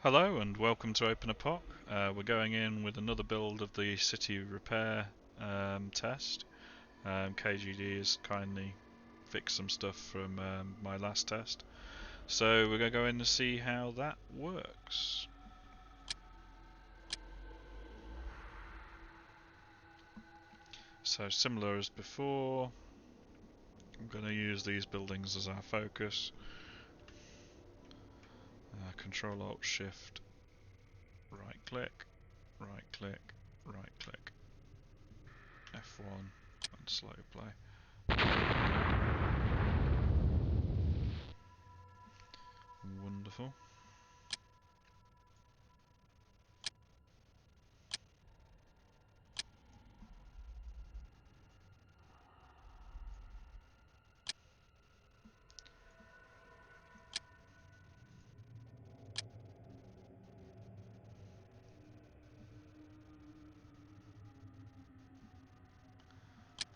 Hello and welcome to OpenApoc. We're going in with another build of the city repair test. KGD has kindly fixed some stuff from my last test. So we're going to go in to see how that works. So similar as before, I'm going to use these buildings as our focus. Control Alt Shift, right click, right click, right click, F1 and slow play. Wonderful.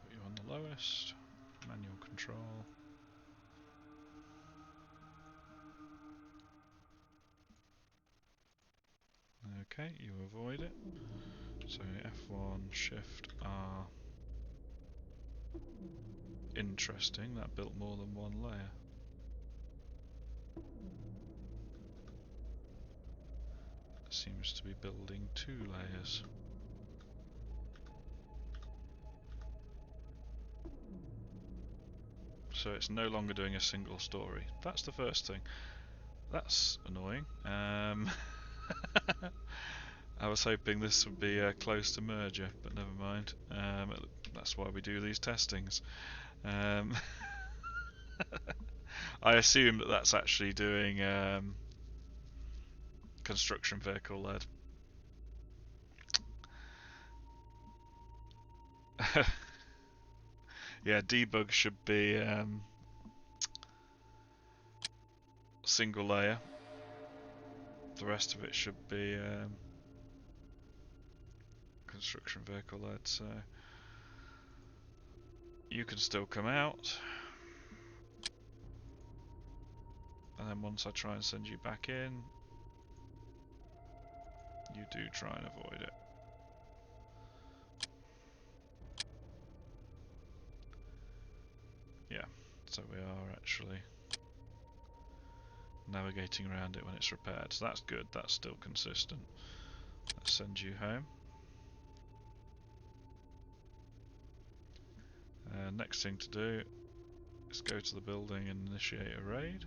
Put you on the lowest, manual control. Okay, you avoid it. So F1, Shift R. Interesting, that built more than one layer. Seems to be building two layers. So it's no longer doing a single story. That's the first thing. That's annoying. I was hoping this would be close to merger, but never mind. That's why we do these testings. I assume that that's actually doing construction vehicle led. Yeah, debug should be single layer. The rest of it should be construction vehicle led, so you can still come out, and then once I try and send you back in, you do try and avoid it. Yeah, so we are actually navigating around it when it's repaired, so that's good, that's still consistent. Let's send you home. Next thing to do is go to the building and initiate a raid.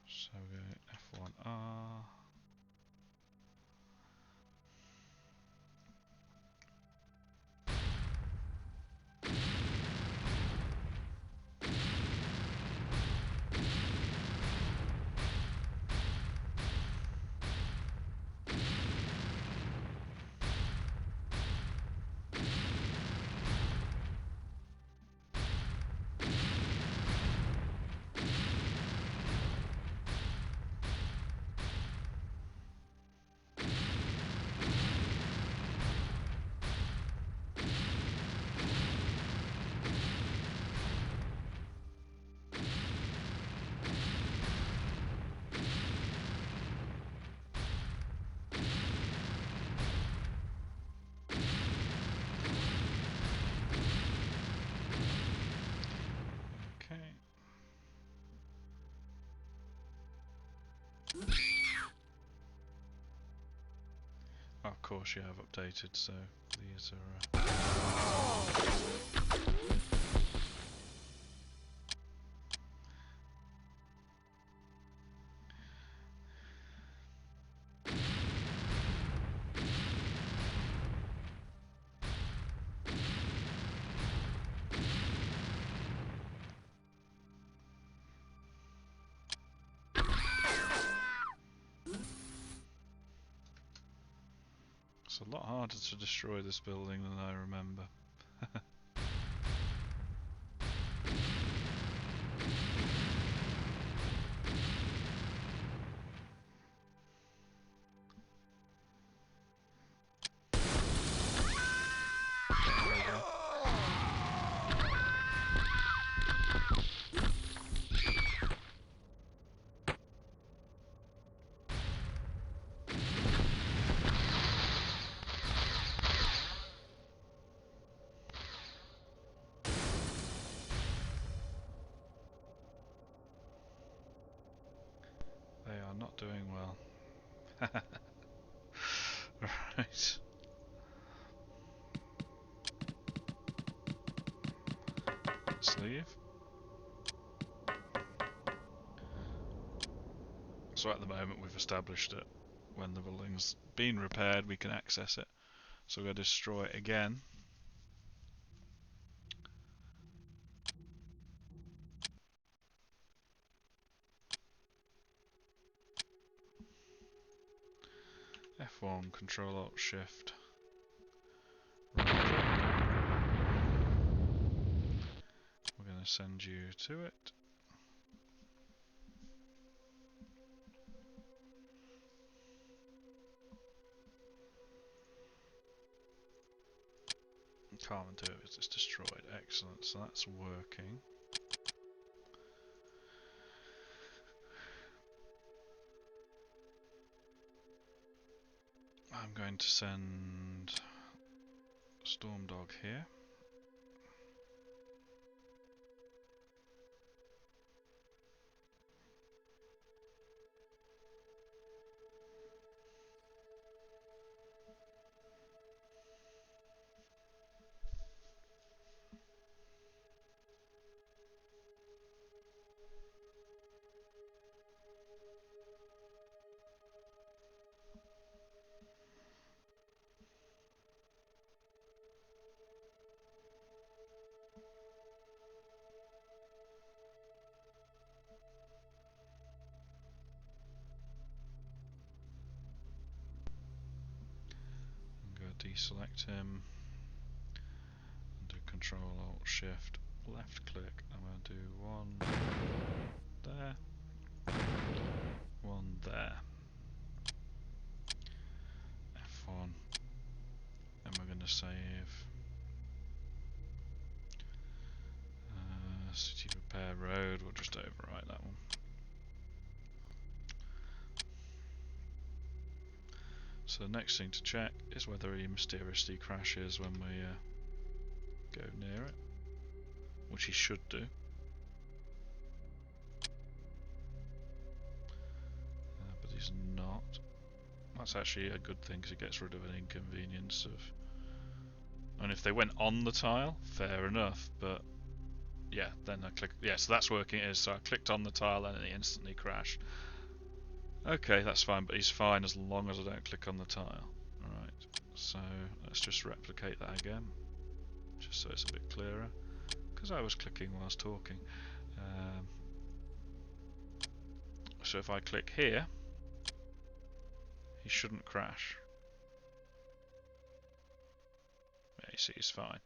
So we go F1R. Okay. Of course you have updated, so these are it's a lot harder to destroy this building than I remember. are not doing well. Right. Let's leave. So at the moment we've established that when the building's been repaired we can access it. So we're going to destroy it again. F1, Control Alt Shift. Right. We're going to send you to it. Can't do it, it's destroyed. Excellent, so that's working. I'm going to send Stormdog here. I'm going to deselect him and do Control Alt Shift left click. I'm going to do one there, one there. F1, and we're going to save City Repair Road. We'll just overwrite that one. So the next thing to check is whether he mysteriously crashes when we go near it, which he should do. But he's not. That's actually a good thing because it gets rid of an inconvenience of... And if they went on the tile, fair enough, but yeah, then I click... Yeah, so that's working. It is. So I clicked on the tile and it instantly crashed. Okay, that's fine, but he's fine as long as I don't click on the tile. Alright, so let's just replicate that again, just so it's a bit clearer, because I was clicking whilst talking. So if I click here, he shouldn't crash. Yeah, you see he's fine.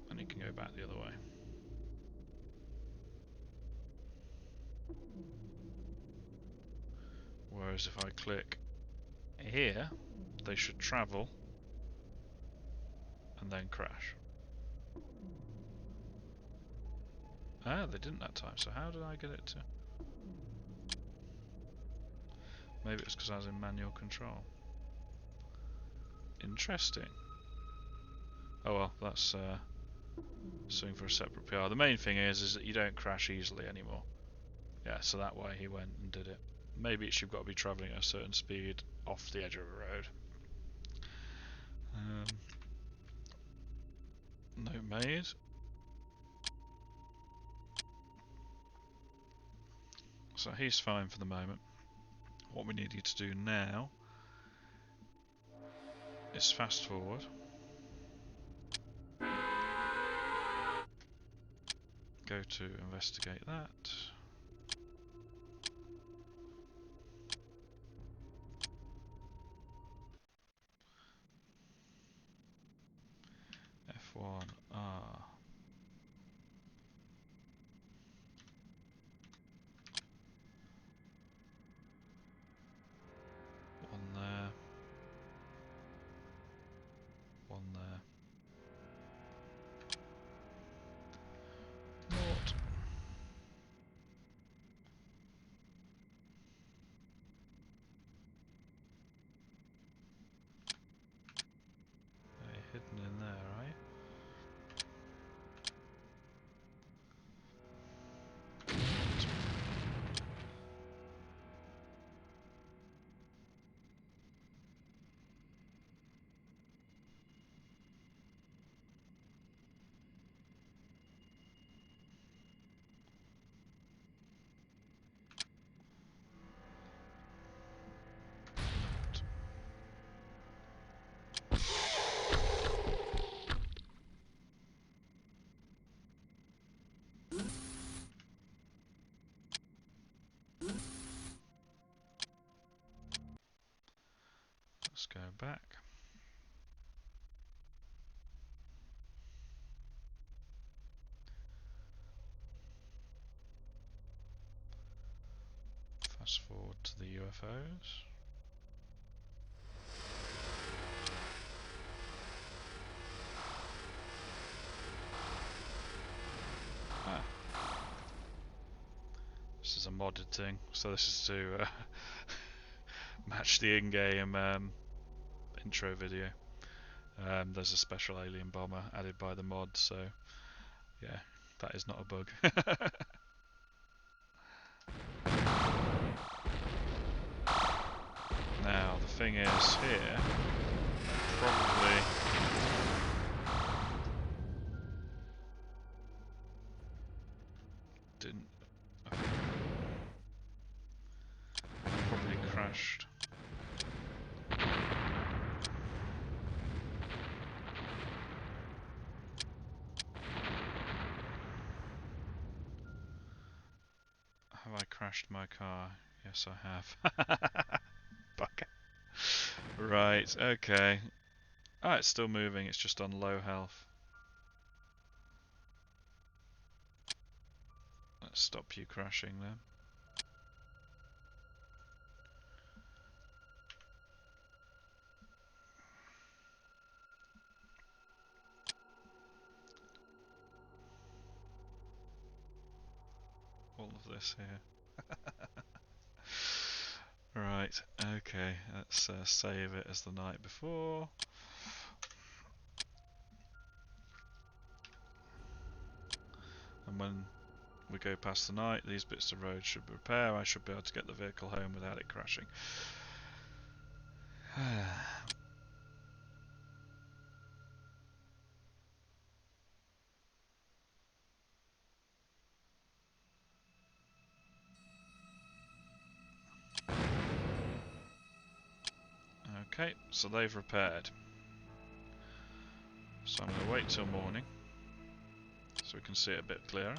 And he can go back the other way. Whereas if I click here, they should travel and then crash. Ah, they didn't that time, so how did I get it to... Maybe it's because I was in manual control. Interesting. Oh well, that's something for a separate PR. The main thing is that you don't crash easily anymore. Yeah, so that way he went and did it. Maybe it should got to be travelling at a certain speed off the edge of a road. Note made. So he's fine for the moment. What we need you to do now is fast forward. Go to investigate that. F1R. One there. One there. Naught. Let's go back. Fast forward to the UFOs. Ah. This is a modded thing, so this is to match the in-game intro video. There's a special alien bomber added by the mod, so yeah, that is not a bug. Now the thing is here, probably didn't. Probably crashed. Have I crashed my car? Yes, I have. Bugger. Right, okay. Oh, it's still moving, it's just on low health. Let's stop you crashing then. All of this here. Right, okay, let's save it as the night before. And when we go past the night, these bits of road should repair. I should be able to get the vehicle home without it crashing. Okay, so they've repaired. So I'm going to wait till morning so we can see it a bit clearer.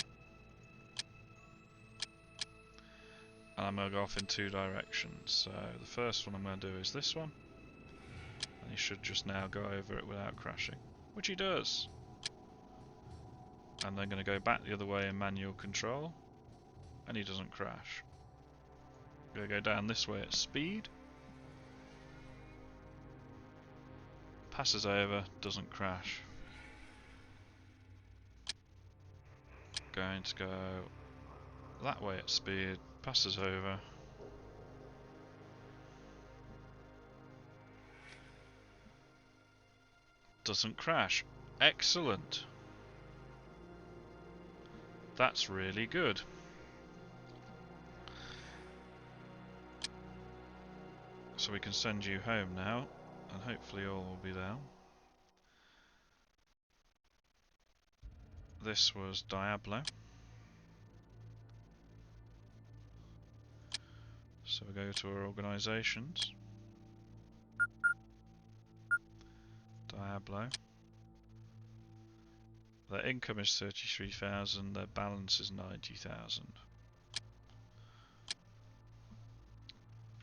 And I'm going to go off in two directions. So the first one I'm going to do is this one. And he should just now go over it without crashing, which he does. And then going to go back the other way in manual control, and he doesn't crash. Going to go down this way at speed. Passes over, doesn't crash. Going to go that way at speed, passes over. Doesn't crash. Excellent. That's really good. So we can send you home now, and hopefully all will be down. This was Diablo. So we go to our organisations. Diablo. Their income is 33,000, their balance is 90,000.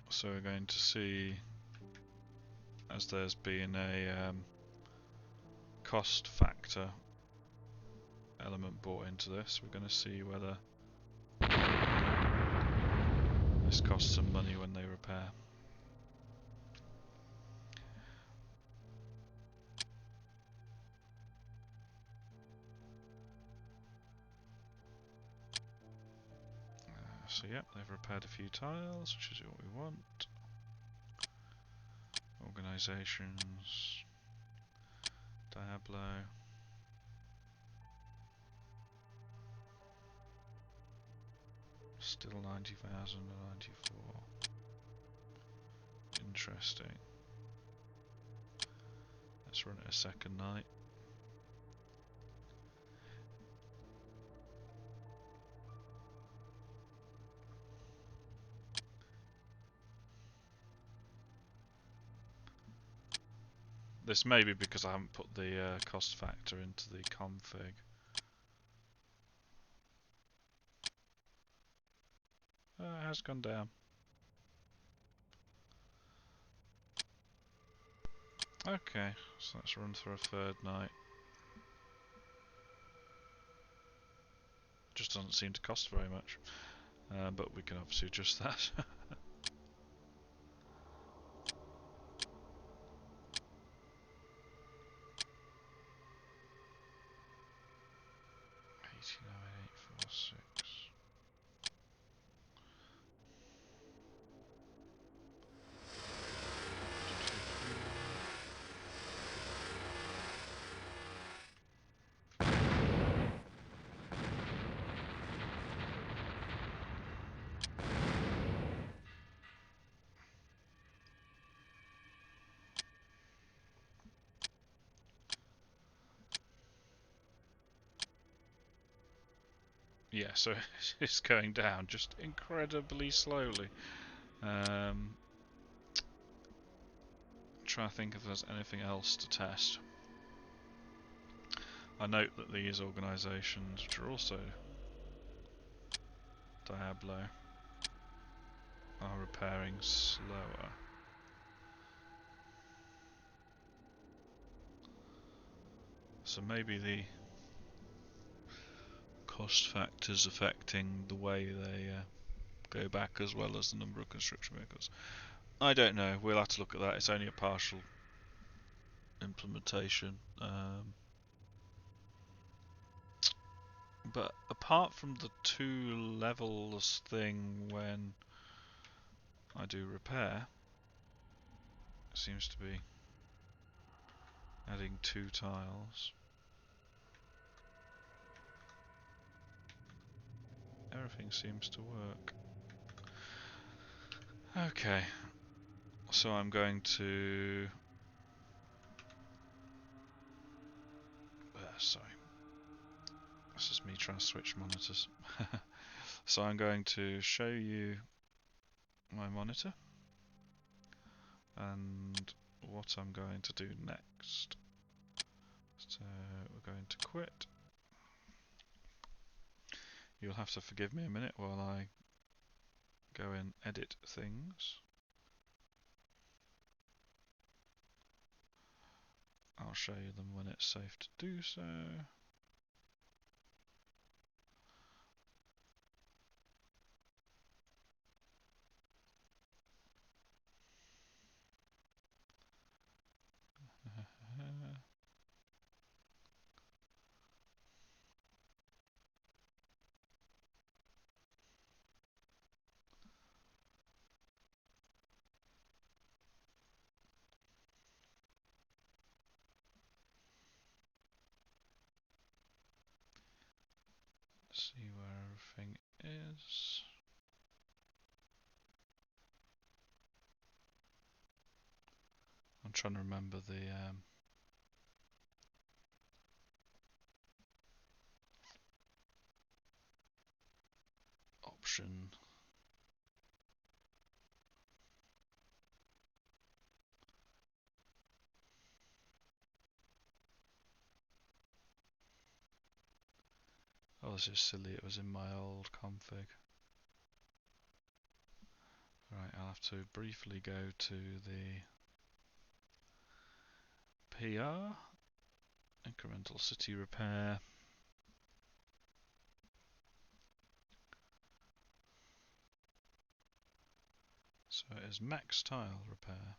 So we're going to see, as there's been a cost factor element brought into this, we're going to see whether this costs some money when they repair. So yep, they've repaired a few tiles, which is what we want. Organisations, Diablo. Still 90,000 and 94. Interesting. Let's run it a second night. This may be because I haven't put the cost factor into the config. it's gone down. Okay, so let's run through a third night. Just doesn't seem to cost very much, but we can obviously adjust that. 180846. Yeah, so it's going down just incredibly slowly. Try to think if there's anything else to test. I note that these organisations, which are also Diablo, are repairing slower. So maybe the cost factors affecting the way they go back as well as the number of construction vehicles. I don't know. We'll have to look at that. It's only a partial implementation. But apart from the 2 levels thing when I do repair, it seems to be adding 2 tiles. Everything seems to work. Okay, so I'm going to... sorry. This is me trying to switch monitors. So I'm going to show you my monitor and what I'm going to do next. So we're going to quit. You'll have to forgive me a minute while I go and edit things. I'll show you them when it's safe to do so. See where everything is. I'm trying to remember the option. Oh, this is silly, it was in my old config. Right, I'll have to briefly go to the PR, incremental city repair. So it is max tile repair.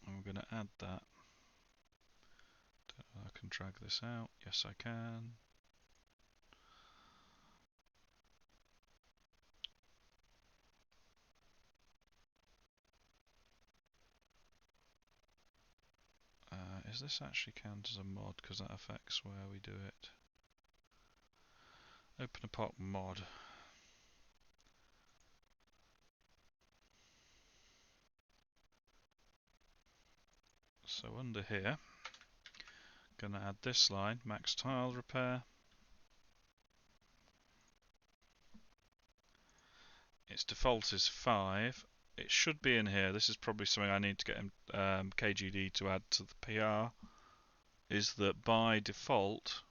And we're going to add that. Don't know if I can drag this out. Yes, I can. Is this actually count as a mod? Because that affects where we do it. OpenApoc mod. So under here, going to add this line, max tile repair. Its default is 5. It should be in here. This is probably something I need to get KGD to add to the PR. is that by default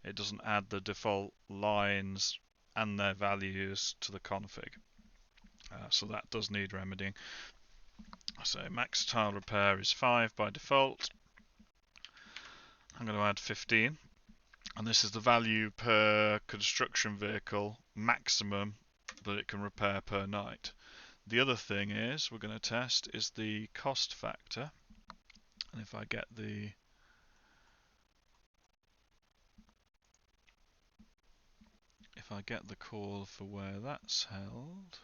it doesn't add the default lines and their values to the config. So that does need remedying. So max tile repair is 5 by default. I'm going to add 15, and this is the value per construction vehicle maximum that it can repair per night. The other thing is we're going to test is the cost factor, and if I get the call for where that's held,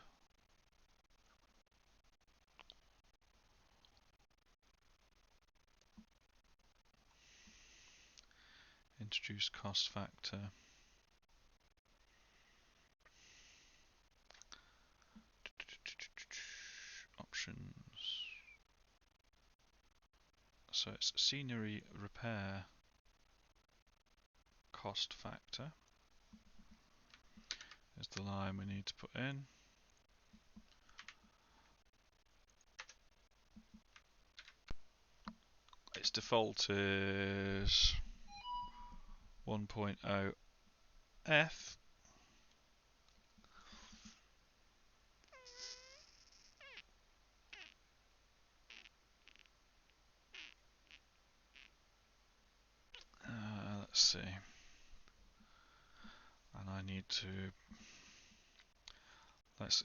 introduce cost factor. Options. So it's scenery repair cost factor. Is the line we need to put in. Its default is 1.0 F. Let's see. And I need to.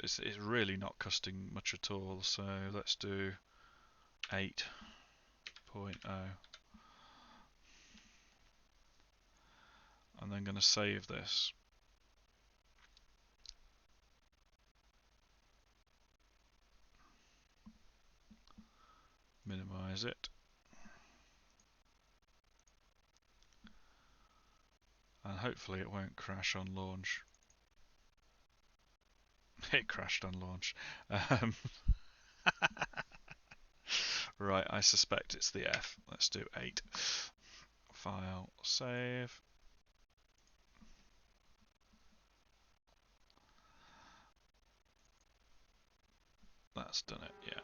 It's really not costing much at all. So let's do 8.0. And then going to save this. Minimize it. And hopefully it won't crash on launch. It crashed on launch. Right, I suspect it's the F. Let's do 8. File, save. That's done it, yeah.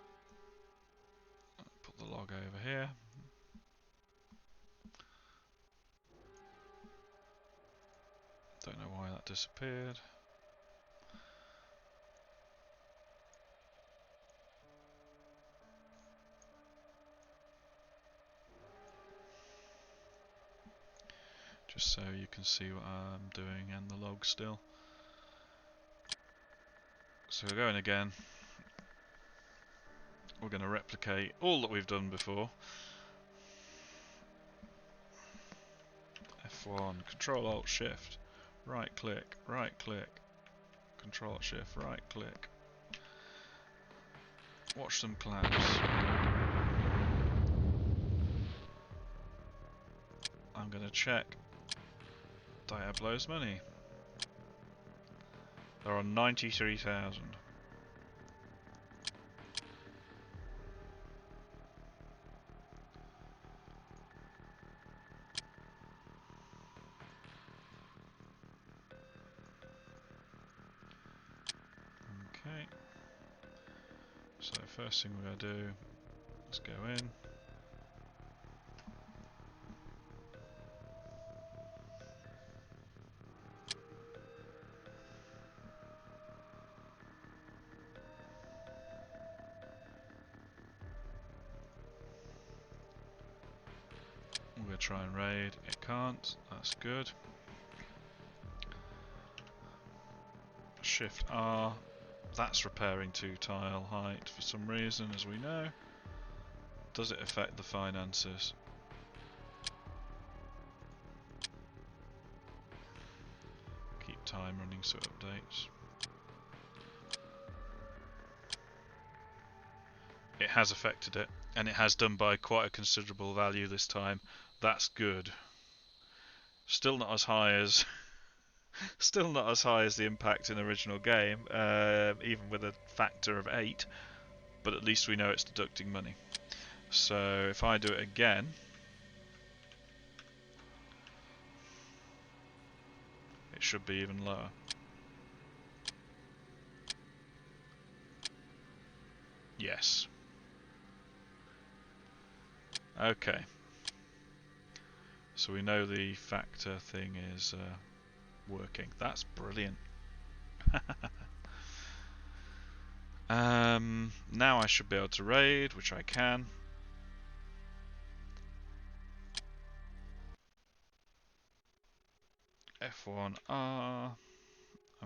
Put the log over here. Don't know why that disappeared. Just so you can see what I'm doing and the log still. So we're going again. We're going to replicate all that we've done before. F1, Control Alt Shift, right click, Control Alt Shift, right click. Watch them collapse. I'm going to check Diablo's money. They're on 93,000. Okay. So first thing we're going to do, let's go in. We're going to try and raid. It can't. That's good. Shift R. That's repairing 2 tile height for some reason, as we know. Does it affect the finances? Keep time running so it updates. It has affected it, and it has done by quite a considerable value this time. That's good. Still not as high as still not as high as the impact in the original game, even with a factor of 8, but at least we know it's deducting money. So if I do it again, it should be even lower. Yes. Okay. So we know the factor thing is working. That's brilliant. Now I should be able to raid, which I can. F1R. I'm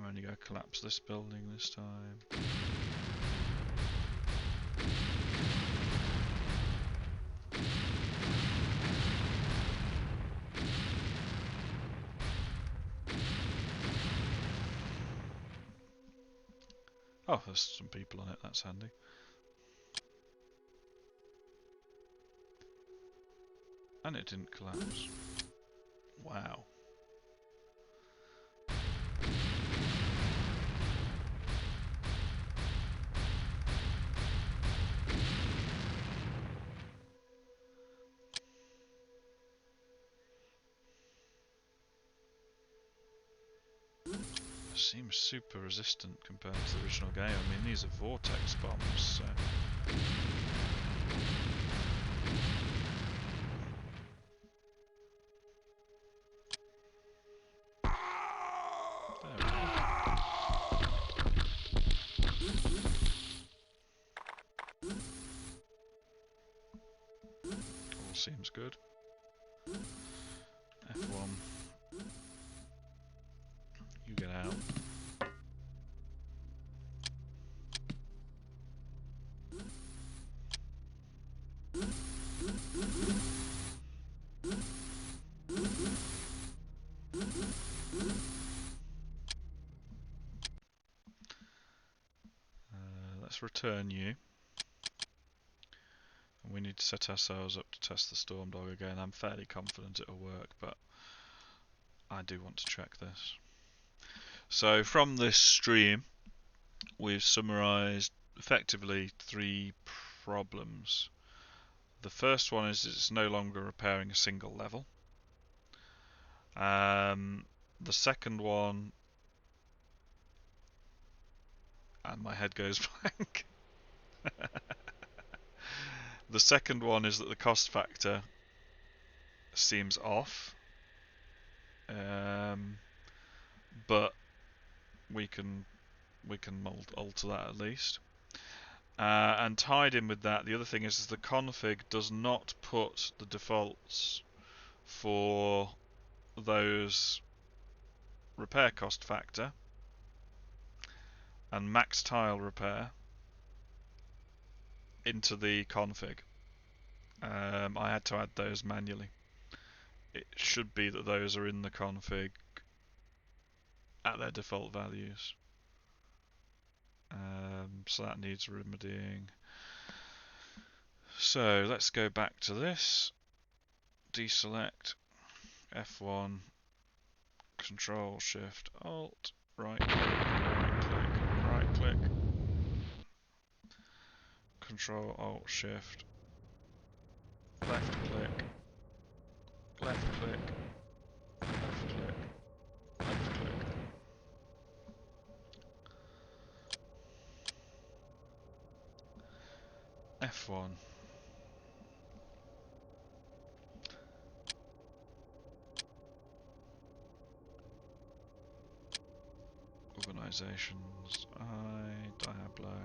only going to collapse this building this time. Oh, there's some people on it, that's handy. And it didn't collapse. Wow. Seems super resistant compared to the original game. I mean, these are vortex bombs, so... There we go. All seems good. F1. You get out. Let's return you. And we need to set ourselves up to test the Storm Dog again. I'm fairly confident it'll work, but I do want to check this. So from this stream, we've summarised effectively 3 problems. The first one is it's no longer repairing a single level. The second one, and my head goes blank. The second one is that the cost factor seems off, but we can alter that at least. And tied in with that, the other thing is the config does not put the defaults for those repair cost factor and max tile repair into the config. I had to add those manually. It should be that those are in the config at their default values. So that needs remedying. So let's go back to this. Deselect F1, Control Shift Alt, right click, Control Alt Shift, left click, left click, left click, left click. F1. Organizations, Diablo.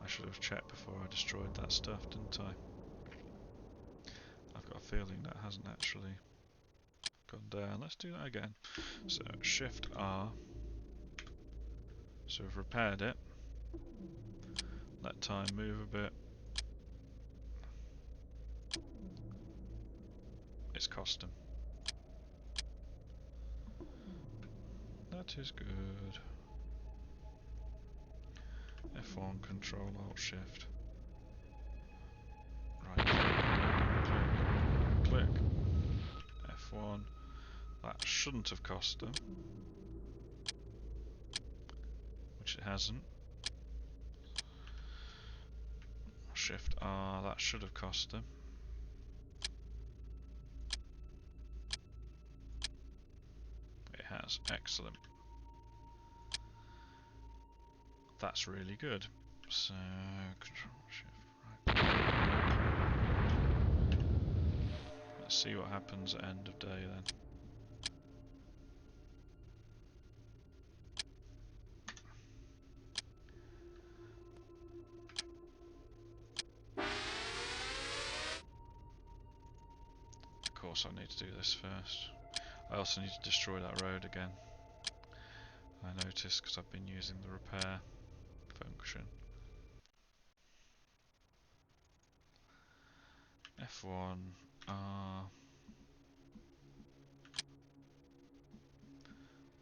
I should have checked before I destroyed that stuff, didn't I? I've got a feeling that hasn't actually gone down. Let's do that again. So Shift R. So we've repaired it. Let time move a bit. It's custom. That is good. F1, Control Alt Shift. Right click, click. F1. That shouldn't have cost them, which it hasn't. Shift R, that should have cost them. It has, excellent. That's really good. So, Control Shift, right. see what happens at end of day then. Of course I need to do this first. I also need to destroy that road again. I noticed because I've been using the repair function. F1 R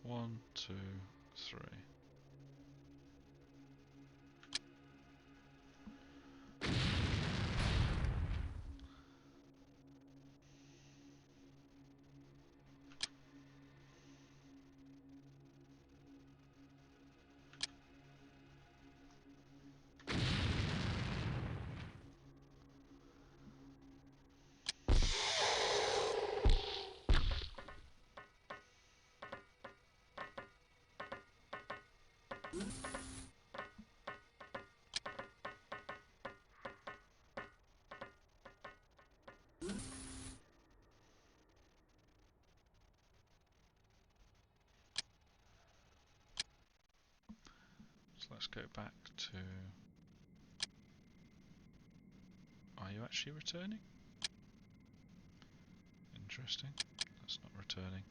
1, 2, 3. So let's go back to... Are you actually returning? Interesting. That's not returning.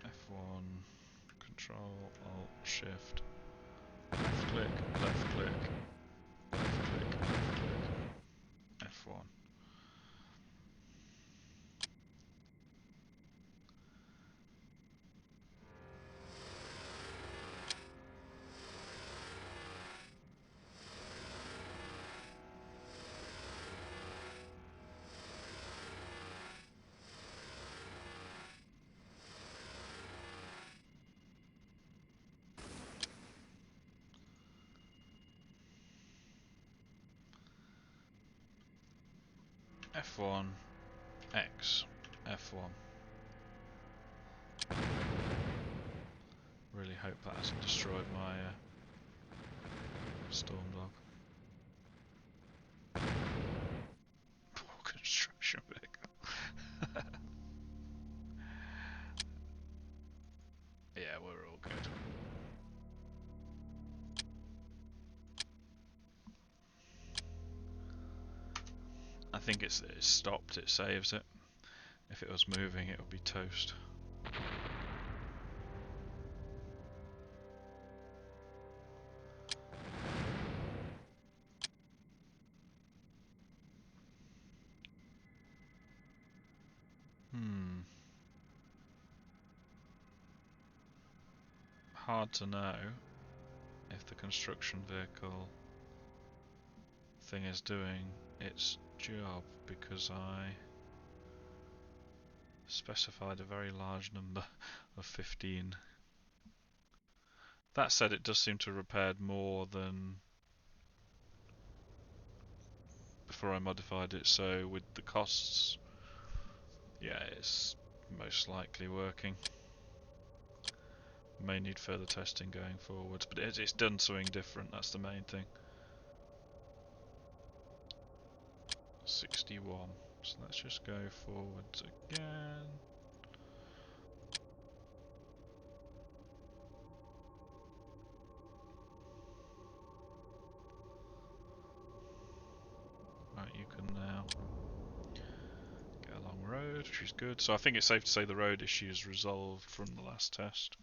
F1, Control, Alt, Shift, left click, left click, left click, left click, F1. F1, X, F1. Really hope that hasn't destroyed my storm dog. Poor construction vehicle. Yeah, we're all good. I think it's stopped, it saves it. If it was moving, it would be toast. Hard to know if the construction vehicle thing is doing its job because I specified a very large number of 15. That said, it does seem to have repaired more than before I modified it, so with the costs, yeah, it's most likely working. May need further testing going forwards, but it's done something different, that's the main thing. 61. So let's just go forwards again. Right, you can now get along the road, which is good. So I think it's safe to say the road issue is resolved from the last test.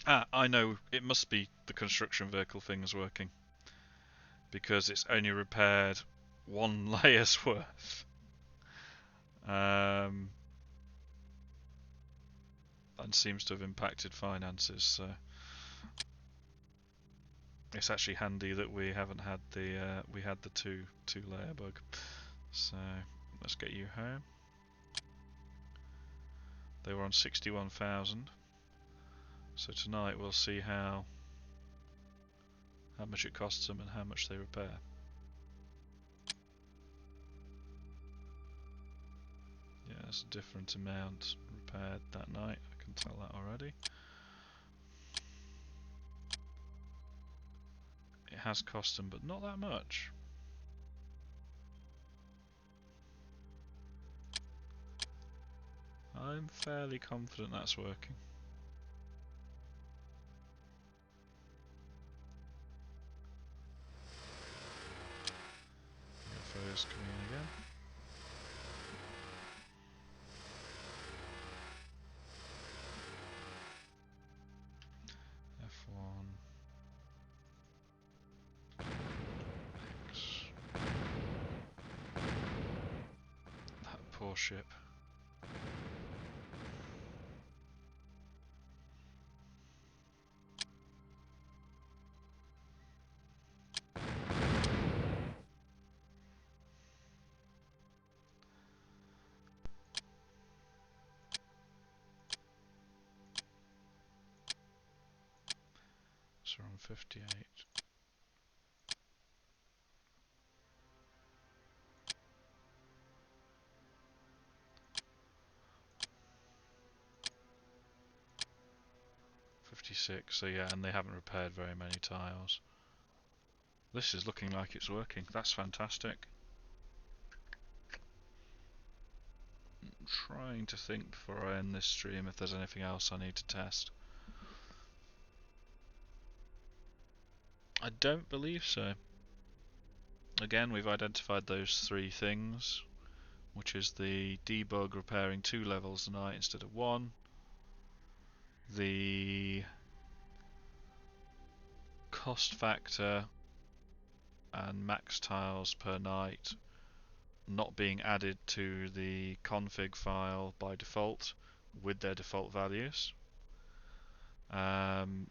Ah, I know, it must be the construction vehicle thing is working. Because it's only repaired one layer's worth. And seems to have impacted finances, so it's actually handy that we haven't had the we had the two layer bug. So let's get you home. They were on 61,000. So tonight we'll see how much it costs them and how much they repair. Yeah, it's a different amount repaired that night, I can can tell that already. It has cost them, but not that much. I'm fairly confident that's working. UFOs coming in again. F1. X. That poor ship. So we're on 58. So yeah, and they haven't repaired very many tiles. This is looking like it's working. That's fantastic. I'm trying to think before I end this stream if there's anything else I need to test. I don't believe so. Again, we've identified those three things, which is the debug repairing 2 levels a night instead of 1, the cost factor and max tiles per night not being added to the config file by default with their default values. And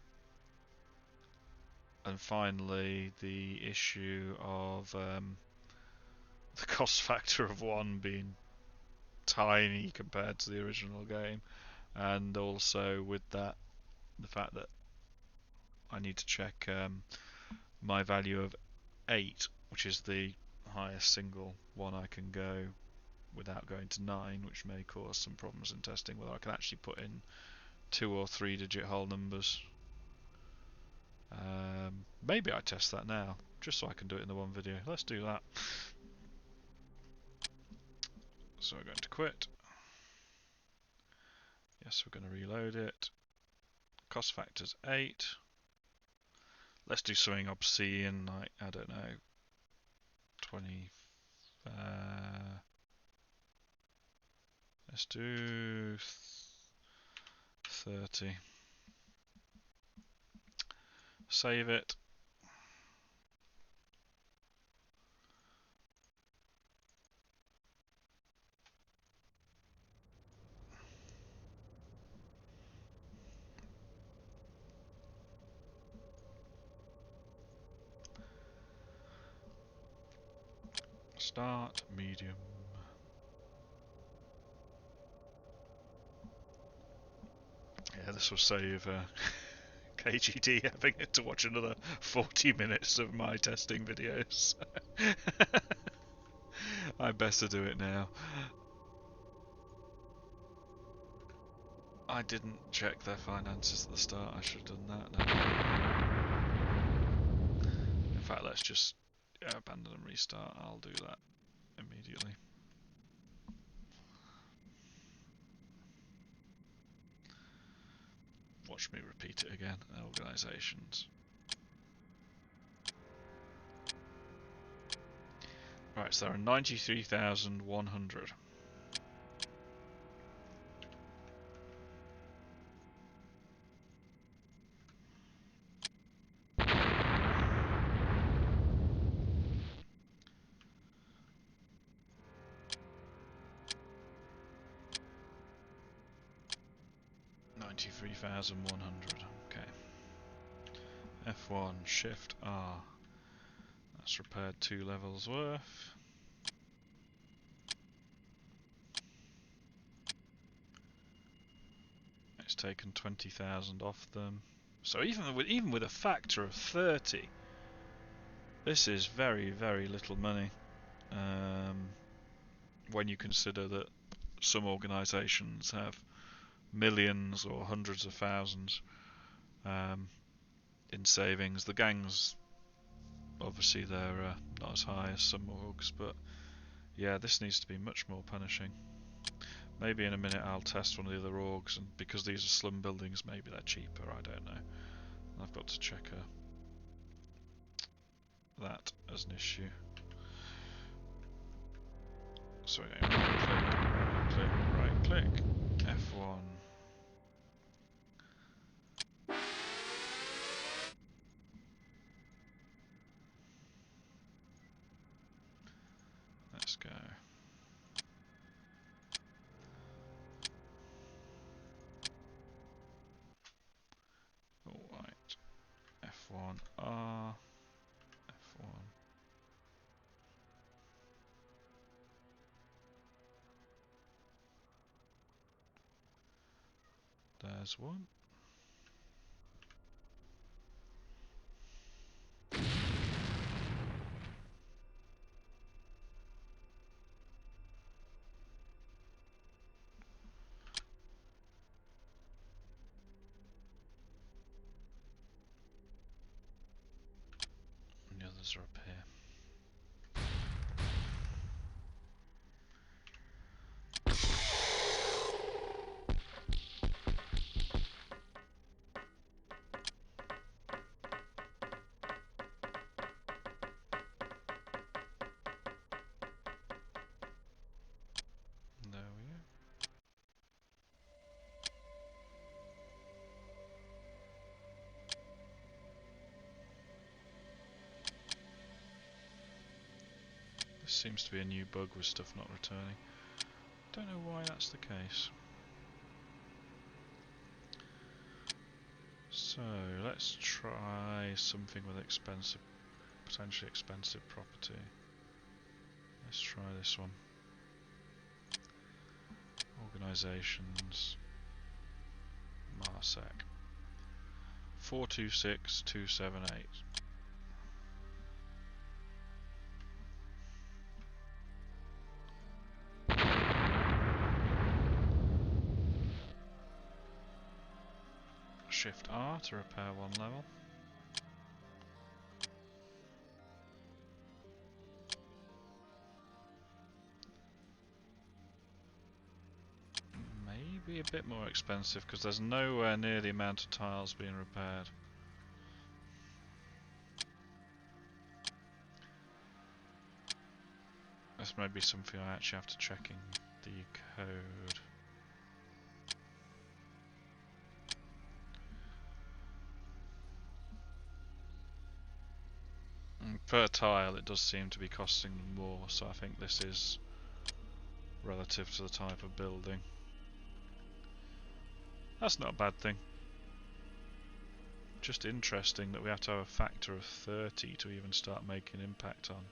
finally, the issue of the cost factor of 1 being tiny compared to the original game, and also with that, the fact that I need to check my value of 8, which is the highest single one I can go without going to 9, which may cause some problems in testing whether I can actually put in 2 or 3 digit whole numbers. Maybe I test that now, just so I can do it in the one video. Let's do that. So we're going to quit. Yes, we're going to reload it. Cost factor's 8. Let's do something obscene, like, I don't know, 20. Let's do 30. Save it. Start medium. Yeah, this will save KGD having to watch another 40 minutes of my testing videos. I better do it now. I didn't check their finances at the start. I should have done that. No. In fact, let's just abandon and restart. I'll do that immediately. Watch me repeat it again. Organisations. Right, so there are 93,100. Okay. F1, Shift R. That's repaired 2 levels worth. It's taken 20,000 off them. So even with a factor of 30, this is very, very little money. When you consider that some organisations have millions or hundreds of thousands in savings. The gangs, obviously, they're not as high as some orgs, but yeah, this needs to be much more punishing. Maybe in a minute I'll test one of the other orgs, and because these are slum buildings, maybe they're cheaper, I don't know. I've got to check that as an issue. So right click, right click, F1. Let's go. Alright, F1R, F1. There's one. And the others are up here. There we go. This seems to be a new bug with stuff not returning. Don't know why that's the case. So let's try something with potentially expensive property. Let's try this one. Organisations, Marsec, 426278. Shift R to repair one level. Maybe a bit more expensive because there's nowhere near the amount of tiles being repaired. This may be something I actually have to check in the code. Per tile it does seem to be costing more, so I think this is relative to the type of building. That's not a bad thing. Just interesting that we have to have a factor of 30 to even start making impact on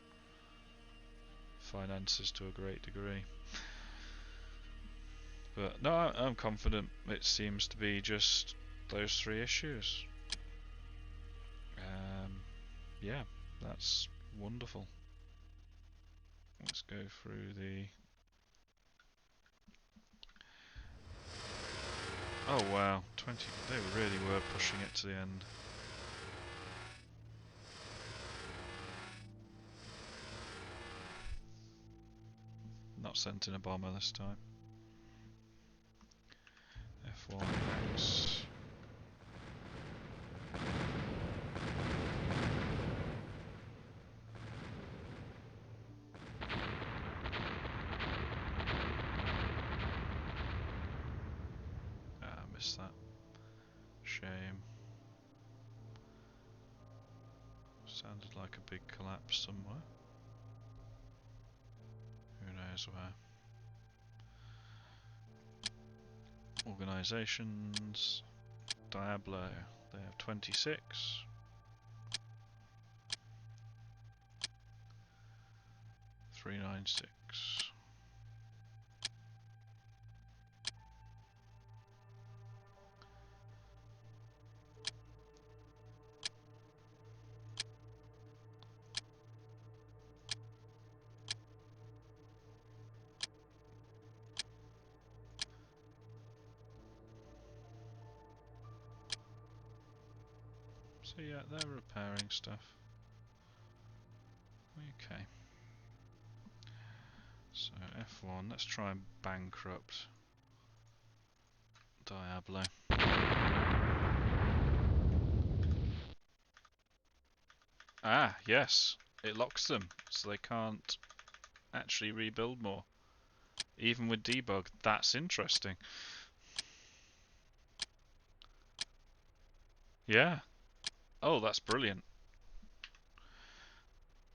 finances to a great degree. But no, I'm confident it seems to be just those three issues. Yeah, that's wonderful. Let's go through the... Oh wow, 20, they really were pushing it to the end. Not sent in a bomber this time. F1X. Missed that. Shame. Sounded like a big collapse somewhere. Who knows where. Organisations. Diablo. They have 26. $396. So yeah, they're repairing stuff. Okay. So F1, let's try and bankrupt Diablo. Ah, yes. It locks them, so they can't actually rebuild more. Even with debug. That's interesting. Yeah. Oh, that's brilliant.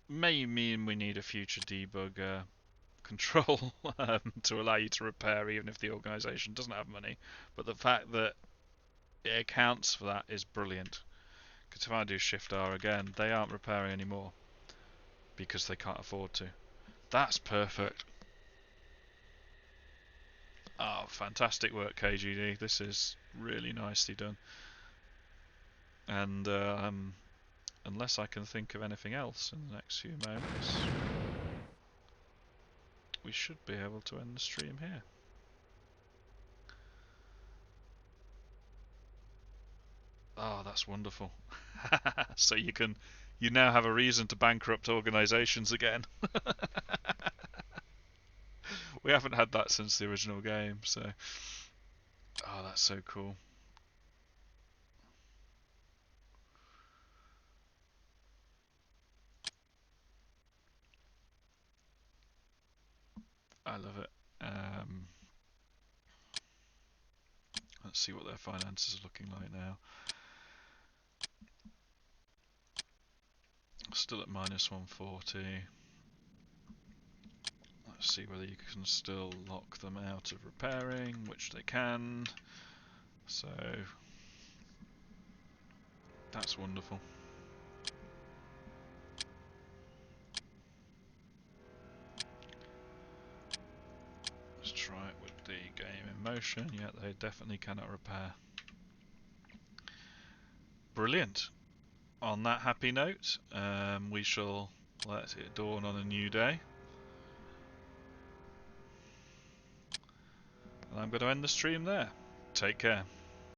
May mean we need a future debug control to allow you to repair even if the organisation doesn't have money. But the fact that it accounts for that is brilliant. Because if I do Shift R again, they aren't repairing anymore because they can't afford to. That's perfect. Oh, fantastic work, KGD. This is really nicely done. And unless I can think of anything else in the next few moments, we should be able to end the stream here. Oh, that's wonderful. So you now have a reason to bankrupt organisations again. We haven't had that since the original game, so oh, that's so cool. I love it. Let's see what their finances are looking like now. Still at minus 140. Let's see whether you can still lock them out of repairing, which they can. So that's wonderful. Let's try it with the game in motion. Yeah, they definitely cannot repair. Brilliant. On that happy note, we shall let it dawn on a new day. And I'm going to end the stream there. Take care.